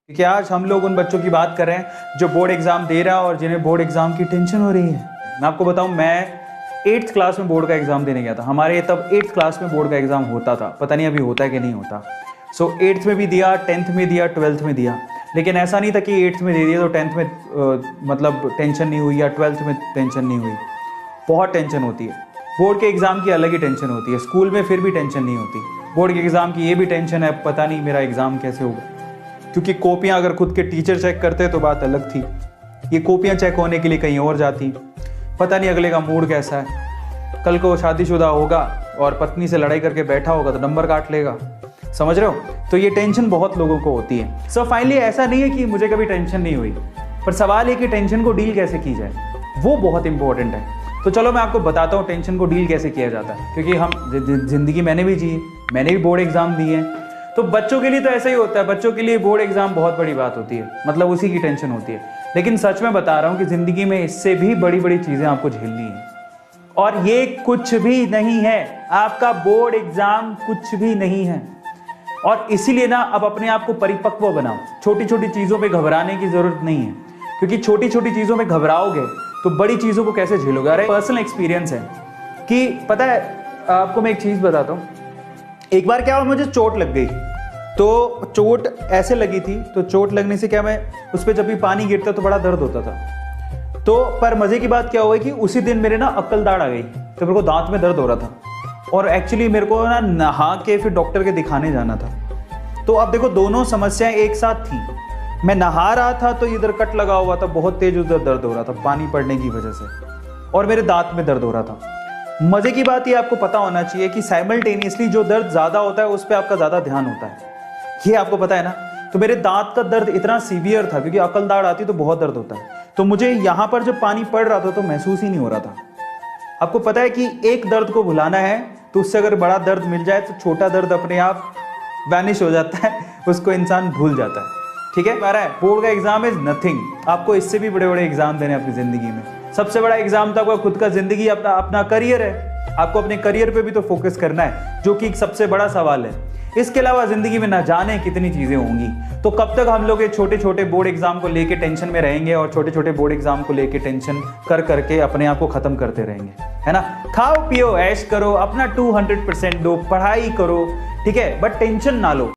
कि आज हम लोग उन बच्चों की बात कर रहे हैं जो बोर्ड एग्जाम दे रहा है और जिन्हें बोर्ड एग्जाम की टेंशन हो रही है। मैं आपको बताऊं, मैं 8th क्लास में बोर्ड का एग्जाम देने गया था। हमारे तब 8th क्लास में बोर्ड का एग्जाम होता था, पता नहीं अभी होता है कि नहीं होता। सो 8th में भी दिया, 10th में दिया, 12th में दिया। लेकिन ऐसा नहीं था कि 8th में दे दिया तो 10th में मतलब टेंशन नहीं हुई या 12th में टेंशन नहीं हुई। बहुत टेंशन होती है। बोर्ड के एग्जाम की अलग ही टेंशन होती है। स्कूल में फिर भी टेंशन नहीं होती, बोर्ड के एग्जाम की ये भी टेंशन है, पता नहीं मेरा एग्जाम कैसे होगा। क्योंकि कॉपियां अगर खुद के टीचर चेक करते तो बात अलग थी, ये कॉपियां चेक होने के लिए कहीं और जाती। पता नहीं अगले का मूड कैसा है। कल को शादीशुदा होगा और पत्नी से लड़ाई करके बैठा होगा तो नंबर काट लेगा, समझ रहे हो। तो ये टेंशन बहुत लोगों को होती है। सो फाइनली ऐसा नहीं है कि मुझे कभी टेंशन नहीं हुई, पर सवाल है कि टेंशन को डील कैसे की जाए, वो बहुत इंपॉर्टेंट है। तो चलो मैं आपको बताता हूँ टेंशन को डील कैसे किया जाता है। क्योंकि हम जिंदगी मैंने भी जी है, मैंने भी बोर्ड एग्जाम दिए हैं। तो बच्चों के लिए तो ऐसा ही होता है, बच्चों के लिए बोर्ड एग्जाम बहुत बड़ी बात होती है, मतलब उसी की टेंशन होती है। लेकिन सच में बता रहा हूँ कि जिंदगी में इससे भी बड़ी बड़ी चीजें आपको झेलनी है, और ये कुछ भी नहीं है। आपका बोर्ड एग्जाम कुछ भी नहीं है। और इसीलिए ना अब अपने आप को परिपक्व बनाओ। छोटी छोटी चीजों पे घबराने की जरूरत नहीं है, क्योंकि छोटी छोटी चीजों में घबराओगे तो बड़ी चीजों को कैसे झेलोगे। अरे पर्सनल एक्सपीरियंस है कि पता है आपको, मैं एक चीज बताता हूँ। एक बार क्या हुआ, मुझे चोट लग गई। तो चोट ऐसे लगी थी, तो चोट लगने से क्या, मैं उस पर जब भी पानी गिरता तो बड़ा दर्द होता था। तो पर मजे की बात क्या हुआ कि उसी दिन मेरे ना अक्ल दाढ़ आ गई, तो मेरे को दांत में दर्द हो रहा था। और एक्चुअली मेरे को ना नहा के फिर डॉक्टर के दिखाने जाना था। तो अब देखो दोनों समस्याएं एक साथ थी। मैं नहा रहा था तो इधर कट लगा हुआ था, बहुत तेज उधर दर्द हो रहा था पानी पड़ने की वजह से, और मेरे दांत में दर्द हो रहा था। मजे की बात ये आपको पता होना चाहिए कि साइमल्टेनियसली जो दर्द ज्यादा होता है उस पर आपका ज्यादा ध्यान होता है, ये आपको पता है ना। तो मेरे दांत का दर्द इतना सीवियर था, क्योंकि अकल दाढ़ आती तो बहुत दर्द होता है। तो मुझे यहां पर जब पानी पड़ रहा था तो महसूस ही नहीं हो रहा था। आपको पता है कि एक दर्द को भुलाना है तो उससे अगर बड़ा दर्द मिल जाए तो छोटा दर्द अपने आप वैनिश हो जाता है, उसको इंसान भूल जाता है। ठीक है, बोर्ड का एग्जाम इज नथिंग। आपको इससे भी बड़े बड़े एग्जाम देने अपनी जिंदगी में। सबसे बड़ा एग्जाम तो आपका खुद का जिंदगी, अपना करियर है। आपको अपने करियर पे भी तो फोकस करना है, जो कि एक सबसे बड़ा सवाल है। इसके अलावा जिंदगी में ना जाने कितनी चीजें होंगी। तो कब तक हम लोग ये छोटे छोटे बोर्ड एग्जाम को लेके टेंशन में रहेंगे और छोटे छोटे बोर्ड एग्जाम को लेके टेंशन कर करके अपने आप को खत्म करते रहेंगे, है ना। खाओ पियो ऐश करो, अपना 200% दो, पढ़ाई करो, ठीक है, बट टेंशन ना लो।